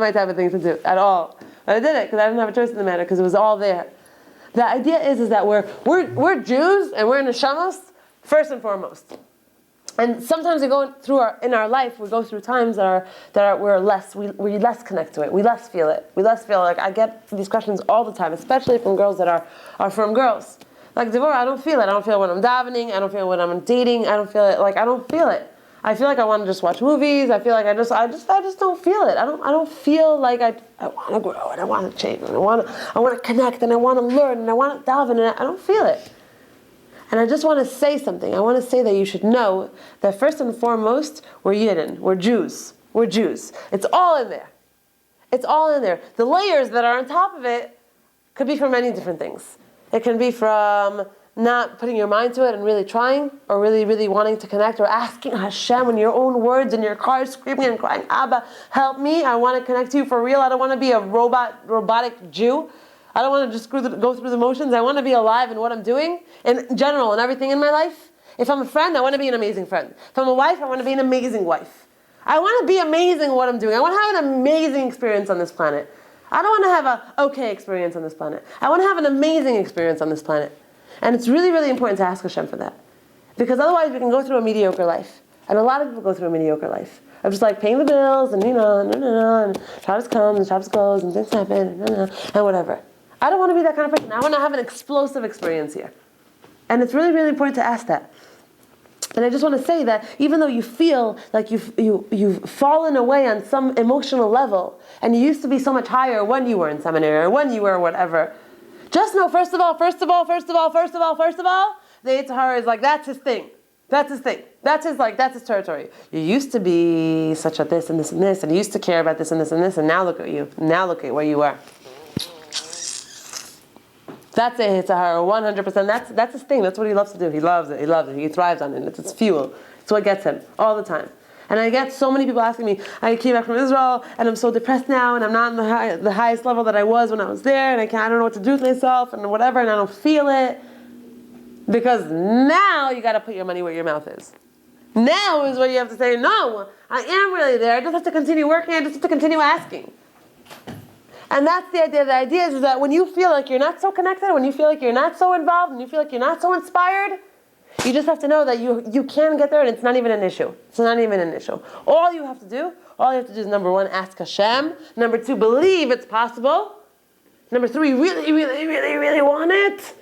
my type of thing to do at all. But I did it because I didn't have a choice in the matter because it was all there. The idea is that we're Jews and we're neshamas first and foremost. And sometimes we go through in our life, we go through times that we less connect to it. We less feel it. We less feel like I get these questions all the time, especially from girls that are from girls. Like Devorah, I don't feel it. I don't feel it when I'm davening. I don't feel it when I'm dating. I don't feel it. Like I don't feel it. I feel like I want to just watch movies. I feel like I just don't feel it. I don't feel like I want to grow and I want to change and I want to connect and I want to learn and I want to daven and I don't feel it. And I just want to say something. I want to say that you should know that first and foremost, we're Yidden. We're Jews. We're Jews. It's all in there. It's all in there. The layers that are on top of it could be from many different things. It can be from not putting your mind to it and really trying, or really, really wanting to connect, or asking Hashem in your own words in your car, screaming and crying, Abba, help me. I want to connect to you for real. I don't want to be a robotic Jew. I don't want to just go through the motions. I want to be alive in what I'm doing, in general, and everything in my life. If I'm a friend, I want to be an amazing friend. If I'm a wife, I want to be an amazing wife. I want to be amazing at what I'm doing. I want to have an amazing experience on this planet. I don't want to have a okay experience on this planet. I want to have an amazing experience on this planet. And it's really, really important to ask Hashem for that. Because otherwise we can go through a mediocre life. And a lot of people go through a mediocre life. Of just like paying the bills and and Shabbos comes and Shabbos goes and things happen and whatever. I don't want to be that kind of person. I want to have an explosive experience here. And it's really, really important to ask that. And I just want to say that even though you feel like you've fallen away on some emotional level, and you used to be so much higher when you were in seminary or when you were whatever, just know first of all, the Yetzer Hara is like, that's his thing. That's his thing. That's his territory. You used to be such a this and this and this, and you used to care about this and this and this, and now look at you. Now look at where you are. That's a Yetzer Hara, 100%. That's his thing. That's what he loves to do. He loves it. He thrives on it. It's his fuel. It's what gets him all the time. And I get so many people asking me, I came back from Israel and I'm so depressed now and I'm not on the highest level that I was when I was there and I don't know what to do with myself and whatever and I don't feel it. Because now you got to put your money where your mouth is. Now is where you have to say, no, I am really there. I just have to continue working. I just have to continue asking. And that's the idea. The idea is that when you feel like you're not so connected, when you feel like you're not so involved, when you feel like you're not so inspired, you just have to know that you can get there and it's not even an issue. It's not even an issue. All you have to do is number one, ask Hashem. Number two, believe it's possible. Number three, really, really, really, really want it.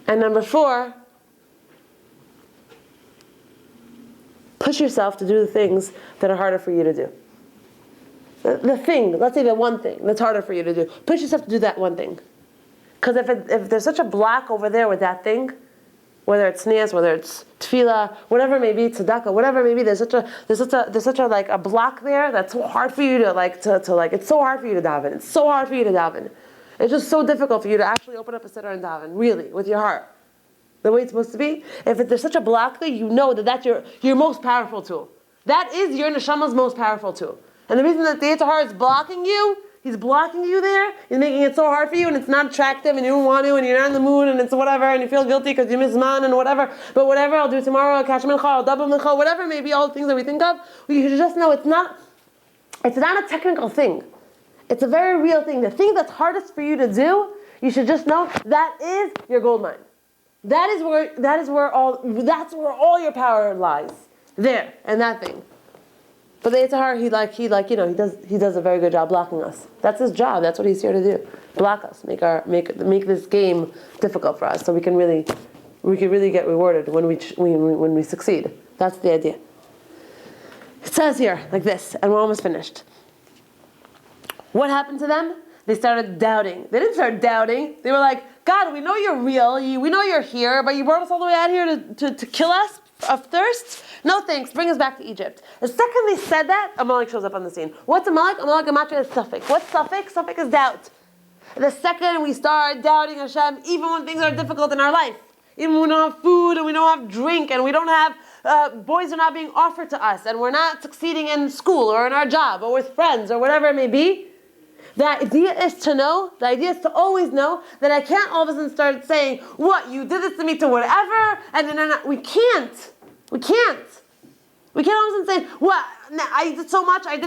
And number four, push yourself to do the things that are harder for you to do. The thing, let's say the one thing that's harder for you to do. Push yourself to do that one thing. Because if there's such a block over there with that thing, whether it's sneas, whether it's tefillah, whatever it may be, tzedakah, whatever it may be, there's such a like a block there that's so hard for you to it's so hard for you to daven. It's so hard for you to daven. It's just so difficult for you to actually open up a siddur and daven, really, with your heart. The way it's supposed to be. If there's such a block there, you know that's your most powerful tool. That is your neshama's most powerful tool. And the reason that the Yetzer Hara is blocking you, he's blocking you there, he's making it so hard for you and it's not attractive and you don't want to and you're not in the mood and it's whatever and you feel guilty because you miss man and whatever, but whatever, I'll do tomorrow, I'll catch mincha, I'll double mincha, whatever it may be, all the things that we think of, you should just know it's not a technical thing. It's a very real thing. The thing that's hardest for you to do, you should just know that is your gold mine. That's where all your power lies. There, and that thing. But the Yetzer Hara, he does a very good job blocking us. That's his job. That's what he's here to do. Block us. Make this game difficult for us, so we can really get rewarded when we succeed. That's the idea. It says here like this, and we're almost finished. What happened to them? They started doubting. They didn't start doubting. They were like, God, we know you're real. We know you're here, but you brought us all the way out here to kill us of thirst? No thanks, bring us back to Egypt. The second they said that, Amalek shows up on the scene. What's Amalek? Amalek Gematria is suffix. What's suffix? Suffix is doubt. The second we start doubting Hashem, even when things are difficult in our life, even when we don't have food and we don't have drink and we don't have, boys are not being offered to us and we're not succeeding in school or in our job or with friends or whatever it may be, the idea is to always know that I can't all of a sudden start saying, what, you did this to me to whatever, and then we can't. We can't all of a sudden say, what, I did so much. I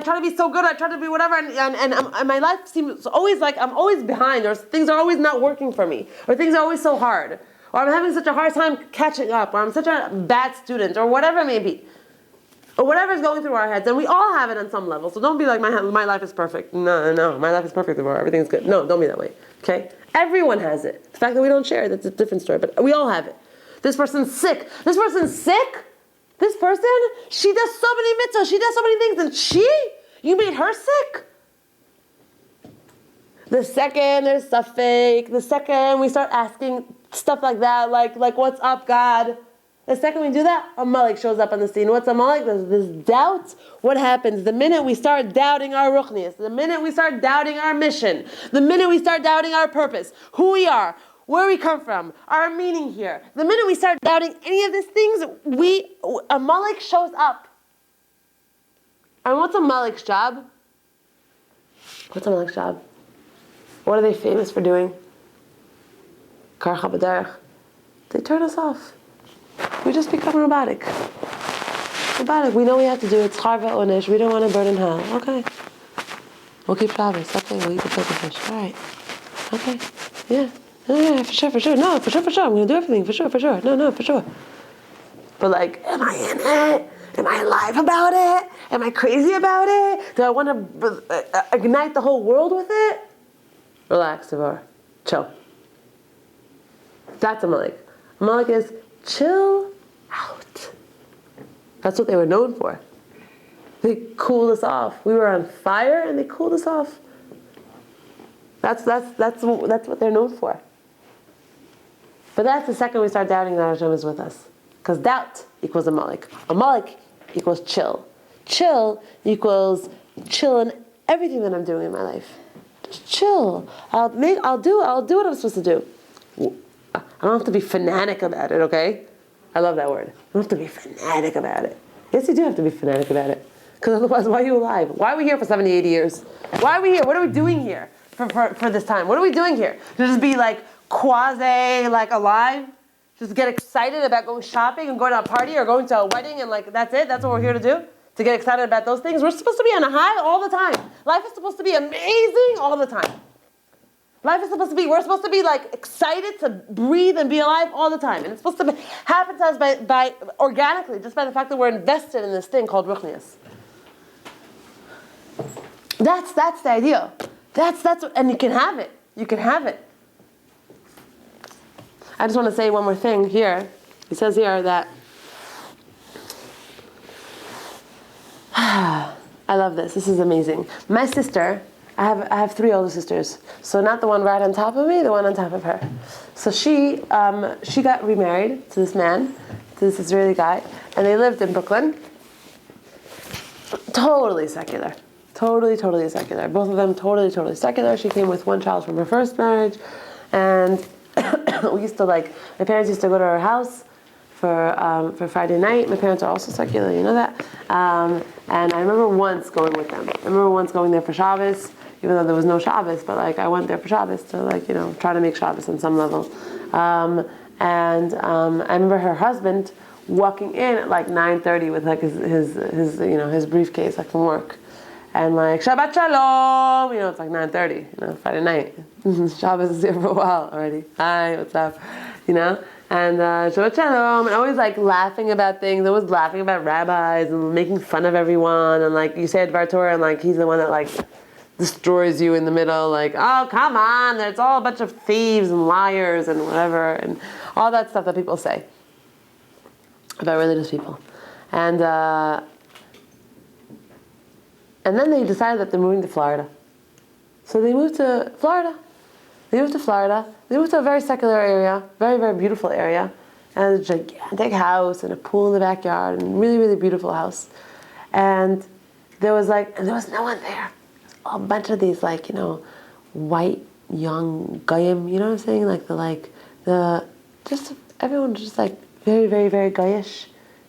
try to be so good. I try to be whatever, and my life seems always like I'm always behind, or things are always not working for me, or things are always so hard, or I'm having such a hard time catching up, or I'm such a bad student, or whatever it may be, or whatever is going through our heads, and we all have it on some level. So don't be like my life is perfect. No, my life is perfect. Everything's good. No, don't be that way. Okay, everyone has it. The fact that we don't share, that's a different story, but we all have it. This person's sick. This person's sick. This person, she does so many mitzvahs, she does so many things, and you made her sick? The second there's stuff fake, the second we start asking stuff like that, like what's up, God? The second we do that, a Malik shows up on the scene. What's a Malik? There's this doubt. What happens? The minute we start doubting our ruchnius, the minute we start doubting our mission, the minute we start doubting our purpose, who we are, where we come from, our meaning here. The minute we start doubting any of these things, a Malik shows up. And what's a Malik's job? What's a Malik's job? What are they famous for doing? Karcha b'derech. They turn us off. We just become robotic. Robotic. We know we have to do it. Tzchar ve'onish. We don't want to burn in hell. Okay. We'll keep Shabbos. Okay. We'll eat the filthy fish. All right. Okay. Yeah. Yeah, for sure. No, for sure. I'm going to do everything. For sure. No, for sure. But like, am I in it? Am I alive about it? Am I crazy about it? Do I want to ignite the whole world with it? Relax, Devorah. Chill. That's a Malik. A Malik is chill out. That's what they were known for. They cooled us off. We were on fire and they cooled us off. That's what they're known for. But that's the second we start doubting that Hashem is with us. Because doubt equals a Malik. A Malik equals chill. Chill equals chill in everything that I'm doing in my life. Just chill. I'll do what I'm supposed to do. I don't have to be fanatic about it, okay? I love that word. I don't have to be fanatic about it. Yes, you do have to be fanatic about it. Because otherwise, why are you alive? Why are we here for 70, 80 years? Why are we here? What are we doing here for this time? What are we doing here? To just be like quasi, like alive? Just get excited about going shopping and going to a party or going to a wedding and like that's it? That's what we're here to do? To get excited about those things? We're supposed to be on a high all the time. Life is supposed to be amazing all the time. We're supposed to be like excited to breathe and be alive all the time. And it's supposed to happen to us by organically, just by the fact that we're invested in this thing called ruchnius. That's the ideal. That's what, and you can have it. You can have it. I just want to say one more thing here. He says here that I love this. This is amazing. My sister, I have 3 older sisters. So not the one right on top of me, the one on top of her. So she got remarried to this man, to this Israeli guy, and they lived in Brooklyn. Totally secular. Totally secular. Both of them totally secular. She came with 1 child from her first marriage, and we used to my parents used to go to her house for Friday night. My parents are also secular, you know that. And I remember once going with them. I remember once going there for Shabbos, even though there was no Shabbos, but I went there for Shabbos to try to make Shabbos on some level. I remember her husband walking in at 9:30 with his briefcase from work. And Shabbat Shalom, it's 9:30, Friday night. Shabbos is here for a while already. Hi, what's up? And Shabbat Shalom, and always laughing about things, always laughing about rabbis and making fun of everyone. And you say Devar Torah, and he's the one that destroys you in the middle. Oh, come on, it's all a bunch of thieves and liars and whatever, and all that stuff that people say about religious people. And then they decided that they're moving to Florida. So they moved to Florida. They moved to a very secular area, very, very beautiful area. And a gigantic house and a pool in the backyard and really, really beautiful house. And there was no one there. A bunch of these white, young goyim, you know what I'm saying? Everyone just very, very, very goyish.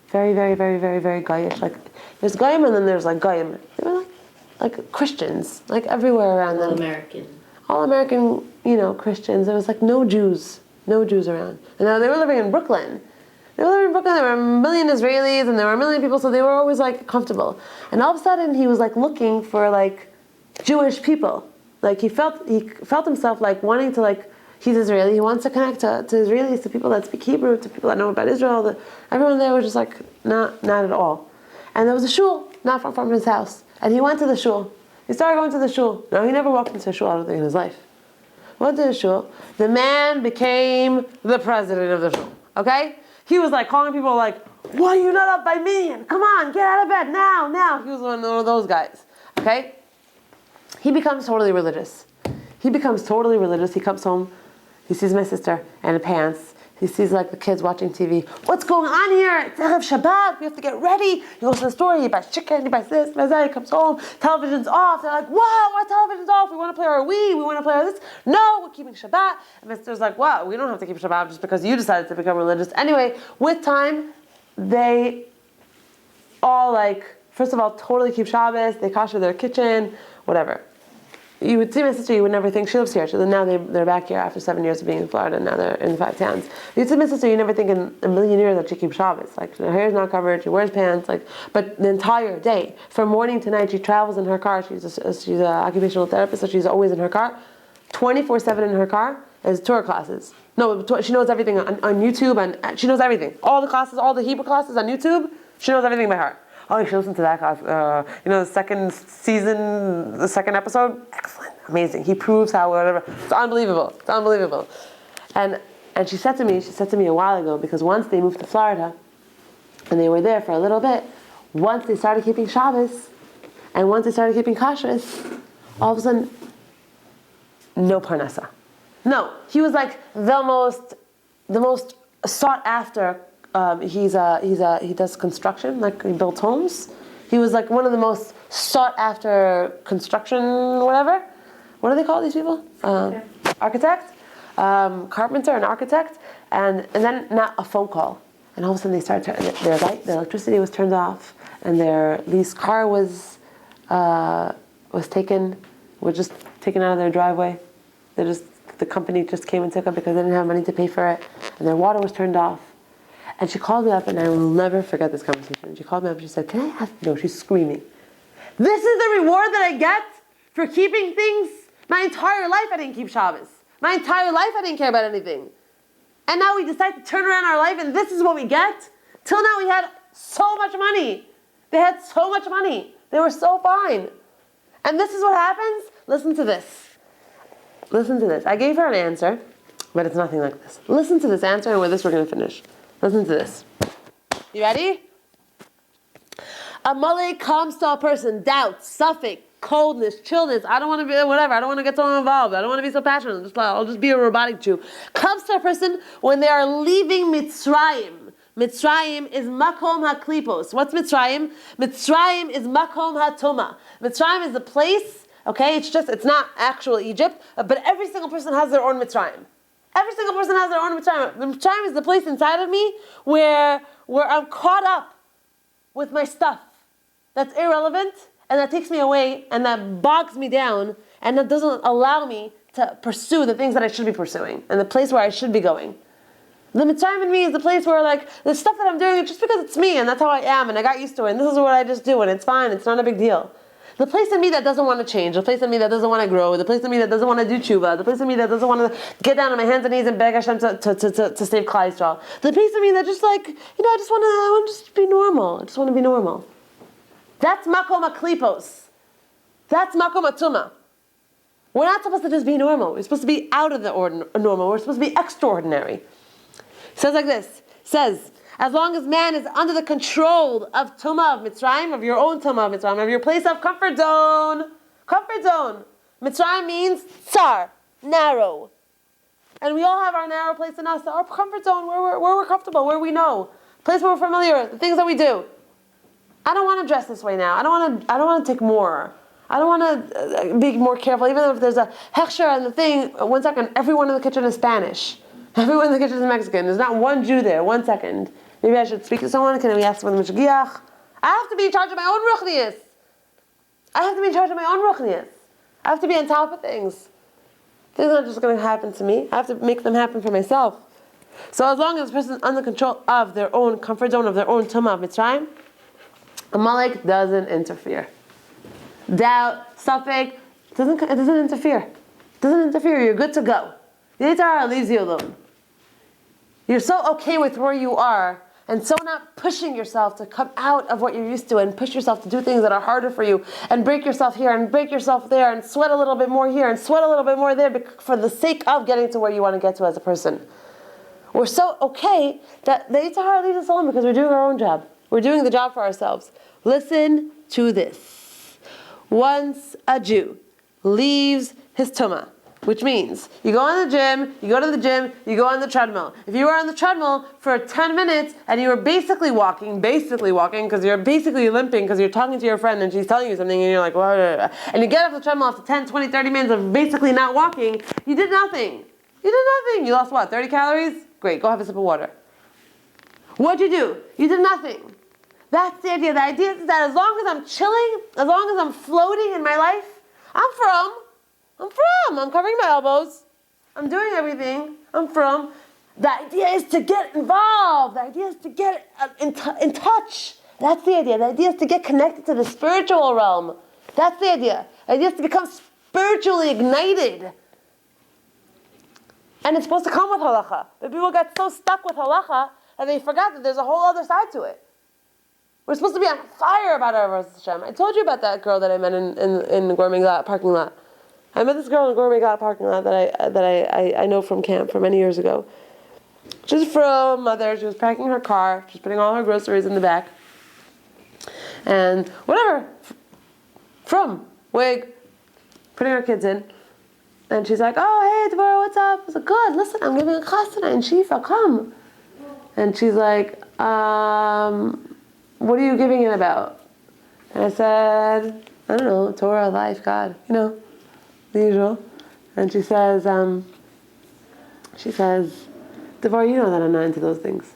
Very, very, very, very, very goyish. There's goyim and then there's goyim. They were like Christians, everywhere around them. All American, Christians. There was no Jews around. And now they were living in Brooklyn. And Brooklyn, there were a million Israelis and there were a million people, so they were always like comfortable. And all of a sudden, he was like looking for like Jewish people. Like he felt himself like wanting to like, he's Israeli, he wants to connect to Israelis, to people that speak Hebrew, to people that know about Israel. Everyone there was just like, not at all. And there was a shul not far from his house. And he went to the shul. He started going to the shul. No, he never walked into a shul, I don't think, in his life. Went to the shul. The man became the president of the shul. Okay? He was like calling people like, why are you not up by me? Come on, get out of bed now. He was one of those guys. Okay? He becomes totally religious. He comes home. He sees my sister in pants. He sees like the kids watching TV. What's going on here? It's Erev Shabbat. We have to get ready. He goes to the store. He buys chicken. He buys this. He buys that. He comes home. Television's off. They're like, wow, our television's off. We want to play our Wii. We want to play our this. No, we're keeping Shabbat. And my sister's like, wow, we don't have to keep Shabbat just because you decided to become religious. Anyway, with time, they all like, first of all, totally keep Shabbos. They kasher their kitchen, whatever. You would see my sister, you would never think, she lives here. Now they're back here after 7 years of being in Florida, and now they're in the 5 towns. You'd see my sister, you never think in a million years that she keeps Shabbos. Like, her hair's not covered, she wears pants, but the entire day, from morning to night, she travels in her car. She's an occupational therapist, so she's always in her car. 24/7 in her car is Torah classes. No, she knows everything on YouTube, and she knows everything. All the classes, all the Hebrew classes on YouTube, she knows everything by heart. Oh, you should listen to that class. The second season, the second episode, excellent, amazing. He proves how whatever. It's unbelievable. And she said to me a while ago, because once they moved to Florida, and they were there for a little bit, once they started keeping Shabbos, and once they started keeping kashrus, all of a sudden, no parnasa. No, he was like the most sought after. He does construction, like he builds homes. He was like one of the most sought after construction, whatever. What do they call these people? Architect, carpenter, and architect, and then not a phone call. And all of a sudden they started their electricity was turned off, and their leased car was taken out of their driveway. The company just came and took it because they didn't have money to pay for it, and their water was turned off. And she called me up, and I will never forget this conversation. She called me up and she said, can I ask? No, she's screaming. This is the reward that I get for keeping things? My entire life I didn't keep Shabbos. My entire life I didn't care about anything. And now we decide to turn around our life, and this is what we get? Till now we had so much money. They had so much money. They were so fine. And this is what happens? Listen to this. I gave her an answer, but it's nothing like this. Listen to this answer, and with this we're going to finish. Listen to this. You ready? A malik comes to a person, doubt, suffix, coldness, chillness. I don't want to be whatever. I don't want to get so involved. I don't want to be so passionate. I'll just be a robotic Jew. Comes to a person when they are leaving Mitzrayim. Mitzrayim is makom haklipos. What's Mitzrayim? Mitzrayim is makom hatuma. Mitzrayim is the place. Okay, it's not actual Egypt, but every single person has their own Mitzrayim. Every single person has their own Mitzrayim. The Mitzrayim is the place inside of me where I'm caught up with my stuff that's irrelevant and that takes me away and that bogs me down and that doesn't allow me to pursue the things that I should be pursuing and the place where I should be going. The Mitzrayim in me is the place where like the stuff that I'm doing is just because it's me and that's how I am and I got used to it and this is what I just do and it's fine, it's not a big deal. The place in me that doesn't want to change, the place in me that doesn't want to grow, the place in me that doesn't want to do tshuva, the place in me that doesn't want to get down on my hands and knees and beg Hashem to save Klal Yisrael, the place in me that just like, I just want to just be normal. I just want to be normal. That's makom haklipos. That's makom hatuma. We're not supposed to just be normal. We're supposed to be out of the normal. We're supposed to be extraordinary. It says like this. It says, as long as man is under the control of Tumah of Mitzrayim, of your own Tumah of Mitzrayim, of your place of comfort zone. Comfort zone. Mitzrayim means tsar, narrow. And we all have our narrow place in us, our comfort zone, where we're comfortable, where we know. Place where we're familiar with, the things that we do. I don't want to dress this way now. I don't want to take more. I don't want to be more careful. Even if there's a hechsher and the thing, 1 second, everyone in the kitchen is Spanish. Everyone in the kitchen is Mexican. There's not one Jew there. 1 second. Maybe I should speak to someone. Can we ask for the Mishgiach? I have to be in charge of my own ruchnius. I have to be on top of things. Things are not just going to happen to me. I have to make them happen for myself. So as long as the person is under control of their own comfort zone, of their own tumah of Mitzrayim, Amalek doesn't interfere. Doubt, suffix, it doesn't interfere. It doesn't interfere. You're good to go. The Yetzer Hara leaves you alone. You're so okay with where you are, and so not pushing yourself to come out of what you're used to and push yourself to do things that are harder for you and break yourself here and break yourself there and sweat a little bit more here and sweat a little bit more there for the sake of getting to where you want to get to as a person. We're so okay that the Yetzer Hara leaves us alone because we're doing our own job. We're doing the job for ourselves. Listen to this. Once a Jew leaves his tumah, which means you go to the gym, you go on the treadmill. If you were on the treadmill for 10 minutes and you were basically walking because you're basically limping because you're talking to your friend and she's telling you something and you're like, whoa, and you get off the treadmill after 10, 20, 30 minutes of basically not walking, you did nothing. You lost what, 30 calories? Great, go have a sip of water. What'd you do? You did nothing. That's the idea. The idea is that as long as I'm chilling, as long as I'm floating in my life, I'm covering my elbows. I'm doing everything. I'm from. The idea is to get involved. The idea is to get in touch. That's the idea. The idea is to get connected to the spiritual realm. That's the idea. The idea is to become spiritually ignited. And it's supposed to come with halacha. But people got so stuck with halacha that they forgot that there's a whole other side to it. We're supposed to be on fire about our Rosh Hashem. I told you about that girl that I met in the Gourmet Glatt parking lot. I met this girl in the Gourmet Glatt parking lot that I know from camp from many years ago. She's from mother. She was packing her car. She's putting all her groceries in the back. And whatever. From wig. Putting her kids in. And she's like, oh, hey, Devorah, what's up? I was like, good. Listen, I'm giving a class tonight in Shifa. Come. And she's like, what are you giving it about? And I said, I don't know, Torah, life, God, the usual. And she says, Devorah, you know that I'm not into those things.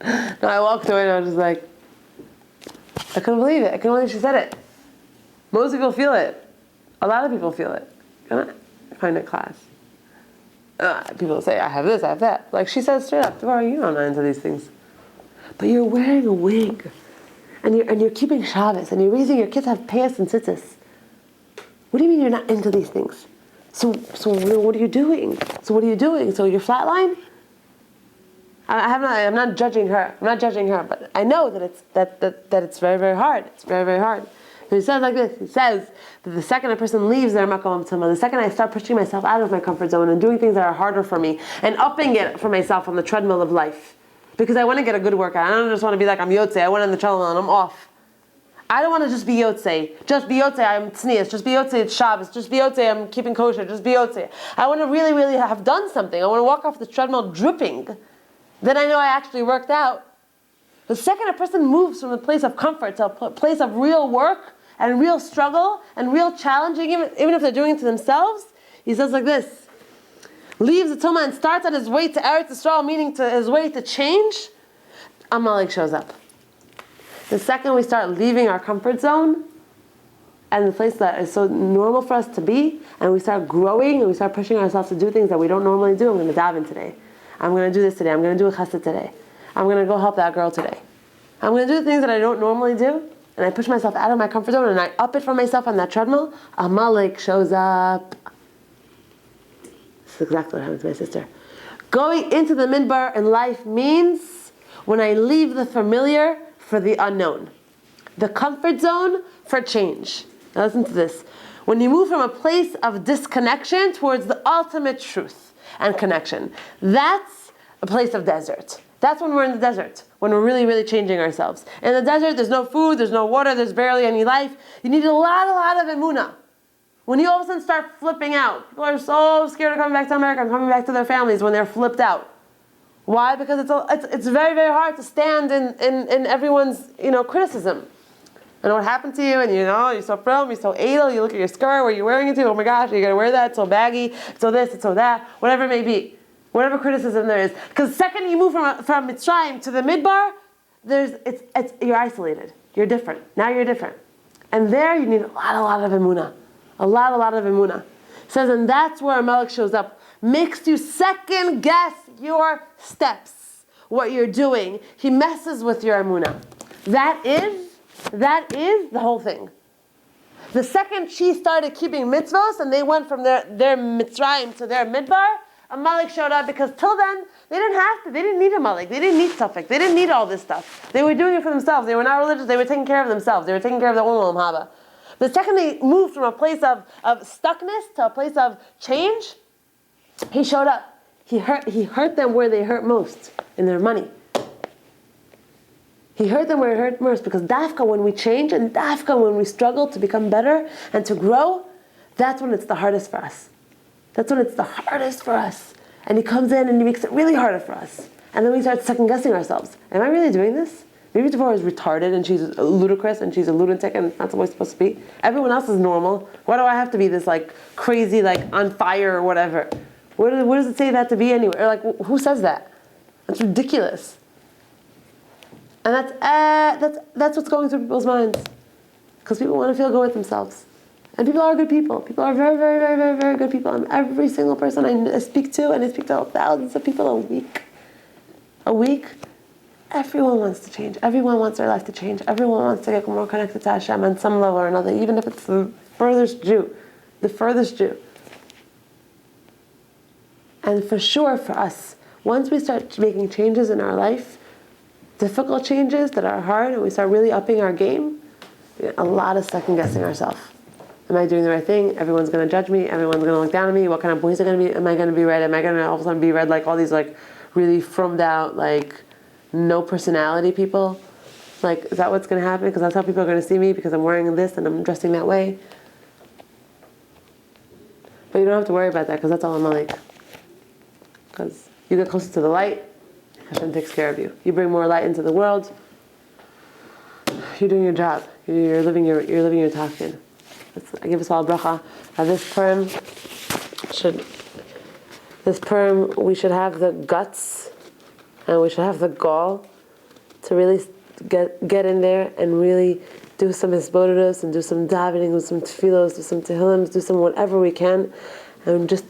No, I walked away and I was just like, I couldn't believe it. I couldn't believe she said it. Most people feel it. A lot of people feel it. Can I find a class? People say, I have this, I have that. Like she says straight up, Devorah, you know I'm not into these things. But you're wearing a wig, and you're keeping Shabbos, and you're raising your kids to have payas and tzitzis. What do you mean you're not into these things? So what are you doing? So you're flatline? I'm not judging her. But I know that it's very, very hard. It's very, very hard. And he says like this. He says that the second a person leaves their makom tumah, the second I start pushing myself out of my comfort zone and doing things that are harder for me and upping it for myself on the treadmill of life, because I want to get a good workout. I don't just want to be like, I'm Yotzei, I went on the treadmill and I'm off. I don't want to just be Yotzei. Just be Yotzei, I'm tznius. Just be Yotzei, it's Shabbos. Just be Yotzei, I'm keeping kosher. Just be Yotzei. I want to really, really have done something. I want to walk off the treadmill dripping. Then I know I actually worked out. The second a person moves from a place of comfort to a place of real work and real struggle and real challenging, even if they're doing it to themselves, he says like this. Leaves the tumah and starts on his way to Eretz Yisrael, meaning to his way to change, Amalek shows up. The second we start leaving our comfort zone and the place that is so normal for us to be, and we start growing and we start pushing ourselves to do things that we don't normally do. I'm going to daven today. I'm going to do this today. I'm going to do a chesed today. I'm going to go help that girl today. I'm going to do the things that I don't normally do, and I push myself out of my comfort zone and I up it for myself on that treadmill. Amalek shows up. This is exactly what happened to my sister. Going into the midbar in life means when I leave the familiar for the unknown. The comfort zone for change. Now listen to this. When you move from a place of disconnection towards the ultimate truth and connection, that's a place of desert. That's when we're in the desert, when we're really, really changing ourselves. In the desert, there's no food, there's no water, there's barely any life. You need a lot of emunah. When you all of a sudden start flipping out, people are so scared of coming back to America and coming back to their families when they're flipped out. Why? Because it's very, very hard to stand in everyone's criticism. And what happened to you, and you're so frum, you're so edel, you look at your skirt, where you're wearing it to, oh my gosh, you're going to wear that, it's so baggy, it's so this, it's so that, whatever it may be. Whatever criticism there is. Because the second you move from Mitzrayim to the Midbar, you're isolated. You're different. Now you're different. And there you need a lot of emunah. A lot of emunah. says, and that's where Amalek shows up. Makes you second guess your steps, what you're doing. He messes with your emunah. That is the whole thing. The second she started keeping mitzvos and they went from their Mitzrayim to their Midbar, Amalek showed up, because till then, they didn't need Amalek, they didn't need Suffolk, they didn't need all this stuff. They were doing it for themselves, they were not religious, they were taking care of themselves, they were taking care of their own Olam Haba. The second they moved from a place of stuckness to a place of change, he showed up. He hurt them where they hurt most, in their money. He hurt them where it hurt most, because dafka, when we change, and dafka, when we struggle to become better and to grow, that's when it's the hardest for us. That's when it's the hardest for us. And he comes in and he makes it really harder for us. And then we start second guessing ourselves. Am I really doing this? Maybe Devorah is retarded and she's ludicrous and she's a lunatic and that's what we're supposed to be. Everyone else is normal. Why do I have to be this like crazy, like on fire or whatever? Where does it say that to be anywhere? Or like, who says that? That's ridiculous. And that's what's going through people's minds. Because people want to feel good with themselves. And people are good people. People are very, very, very, very, very good people. And every single person I speak to, and I speak to thousands of people a week, everyone wants to change. Everyone wants their life to change. Everyone wants to get more connected to Hashem on some level or another, even if it's the furthest Jew. And for sure, for us, once we start making changes in our life, difficult changes that are hard, and we start really upping our game, we get a lot of second guessing ourselves. Am I doing the right thing? Everyone's going to judge me. Everyone's going to look down at me. What kind of boys are going to be? Am I going to be read? Am I going to all of a sudden be read like all these like really frummed out, like no personality people? Like, is that what's going to happen? Because that's how people are going to see me, because I'm wearing this and I'm dressing that way. But you don't have to worry about that, because that's all Amalek. Because you get closer to the light, Hashem takes care of you. You bring more light into the world. You're doing your job. You're living your tafkin. I give us all a bracha. This Purim, we should have the guts and we should have the gall to really get in there and really do some hisbodos and do some davening, do some tefillos, do some tehillim, do some whatever we can, and just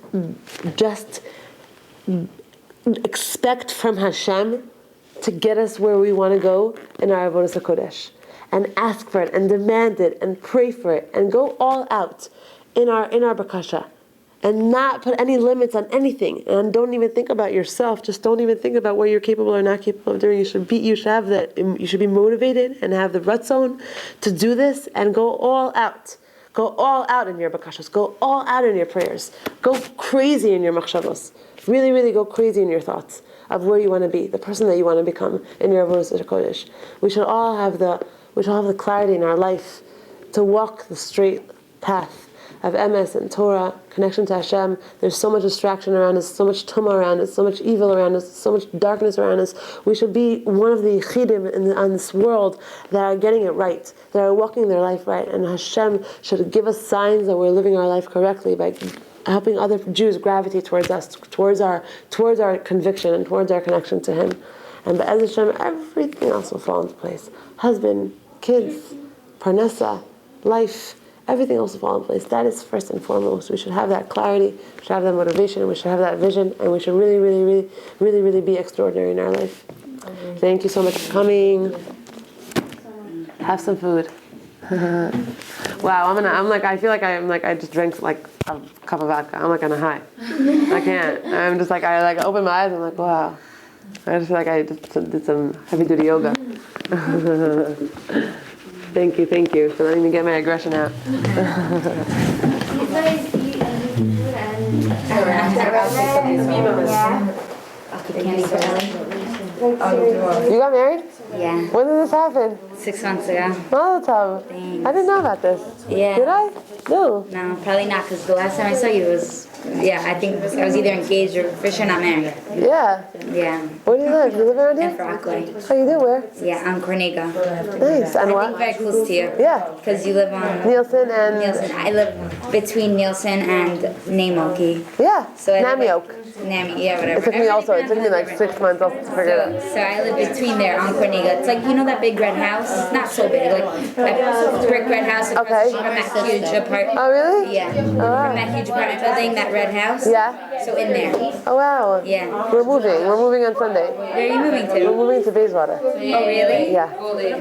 expect from Hashem to get us where we want to go in our avodas hakodesh. And ask for it, and demand it, and pray for it, and go all out in our bakasha, and not put any limits on anything. And don't even think about yourself. Just don't even think about what you're capable or not capable of doing. You should have that. You should be motivated and have the ratzon to do this, and go all out. Go all out in your bakashas. Go all out in your prayers. Go crazy in your machshavos. Really, really go crazy in your thoughts of where you want to be, the person that you want to become in your avodas hakodesh. We should all have the clarity in our life to walk the straight path of emes and Torah, connection to Hashem. There's so much distraction around us, so much tumah around us, so much evil around us, so much darkness around us. We should be one of the yichidim on this world that are getting it right, that are walking their life right. And Hashem should give us signs that we're living our life correctly by helping other Jews gravitate towards us, towards our conviction and towards our connection to Him. And be'ez Hashem, everything else will fall into place. Husband, kids, parnasa, life, everything else will fall in place. That is first and foremost. We should have that clarity, we should have that motivation, we should have that vision, and we should really, really, really, really, really be extraordinary in our life. Thank you so much for coming. Have some food. Wow, I feel like I just drank like a cup of vodka. I'm like on a high. I can't. I'm just like, I open my eyes and I'm like, wow. I just feel like I just did some heavy duty yoga. Thank you for letting me get my aggression out. You got married? Yeah. When did this happen? 6 months ago. Mazel tov. Thanks. I didn't know about this. Yeah. Did I? No. No, probably not, because the last time I saw you was Yeah, I think I was either engaged or for sure not married. Yeah. Yeah. Where do you live? You live around In here? Rockaway. Oh, you do? Where? Yeah, on Cornega. Nice. And I what? think very close to you. Yeah. Because you live on Nielsen and... Nielsen. I live between Nielsen and Namoki. Yeah. So I live Namioke. Nami, yeah, whatever. It took me like 6 months also to figure it out. So I live between there on Cornega. It's like, you know that big red house? It's not so big, like that brick red house across Okay. from that huge apartment. Oh, really? Yeah. Oh, wow. From that huge apartment building, that red house. Yeah. So in there. Oh, wow. Yeah. We're moving. We're moving on Sunday. Where are you moving We're to? moving to Bayswater. Oh, really? Yeah.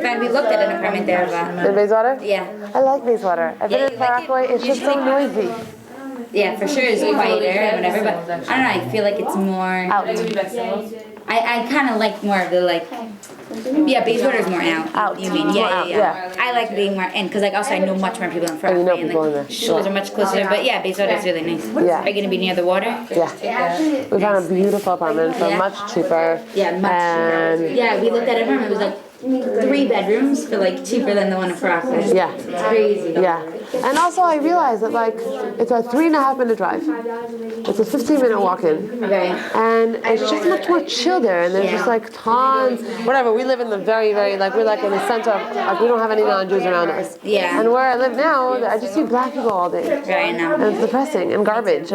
Fine, we looked at an apartment there, but In Bayswater? yeah. I like Bayswater. I've been Yeah, in you like it? Rockaway. It's just so noisy. Yeah, for sure it's quieter and whatever, but I don't know, I feel like it's more Out. I kind of like more of the like, yeah, Bayswater is more out. Out. You mean? More Yeah, out, yeah, yeah. I like being more in because like also I know much more people in front. Oh, you know and, people like, in there. schools are much closer, but yeah, Bayswater is really nice. Yeah. Are you gonna be near the water? Yeah. We found a beautiful apartment for Yeah. much cheaper. Yeah, much And cheaper. Yeah, we looked at an apartment. It was like 3 bedrooms for like cheaper than the one in Rockaway. yeah. It's crazy. Yeah. And also I realized that like it's a 3.5 minute drive. It's a 15-minute walk in. Okay. And it's just much more chill there, and there's just like tons, whatever. We live in the very, like we're like in the center of, like we don't have any non-Jews around us. Yeah. And where I live now, I just see black people all day. Right now. And it's depressing, and garbage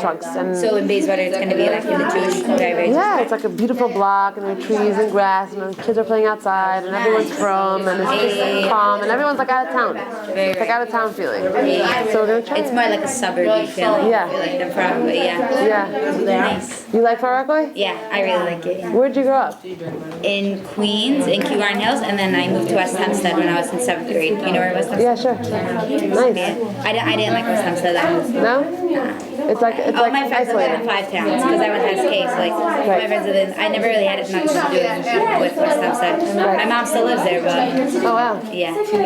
trucks, and So in Bayswater, it's gonna be like in the Jewish very yeah, it's like a beautiful block, and there are trees and grass, and the kids are playing outside, and everyone's from, and it's just calm, and everyone's like out of town. It's like out of town feeling. So we're gonna try. It's more like a suburby feeling. Yeah. I feel like than Rockaway, yeah. Yeah. Nice. You like Far Rockaway? Yeah, I really like it. Yeah. Where'd you grow up? In Queens, in Kew Gardens Hills, and then I moved to West Hempstead when I was in 7th grade. You know where West Hempstead? Yeah, sure. Nice. Yeah. I didn't like West Hempstead. No? It's like All like my friends live in isolated. 5 towns because I went to SK, so like my friends live in. I never really had much to do with West Hempstead. My mom still lives there, but Oh wow. yeah, so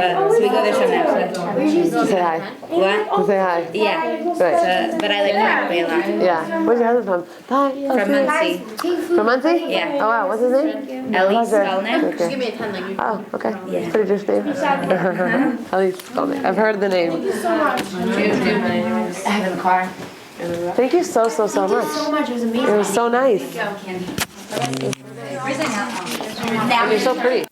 we go there sometimes. Say hi. What? Say hi. Yeah. Right. But I like Rockaway a lot. Yeah. Where's your husband from? Hi. From Muncie. From Muncie? Yeah. Oh wow. What's his name? Ellie Pleasure. Skolnick. Okay. Oh, okay. Yeah. Pretty Jewish name. Ellie Skolnick. I've heard the name. Thank you so much. So much. It was amazing. It was so nice. Where's it now? And you're so pretty.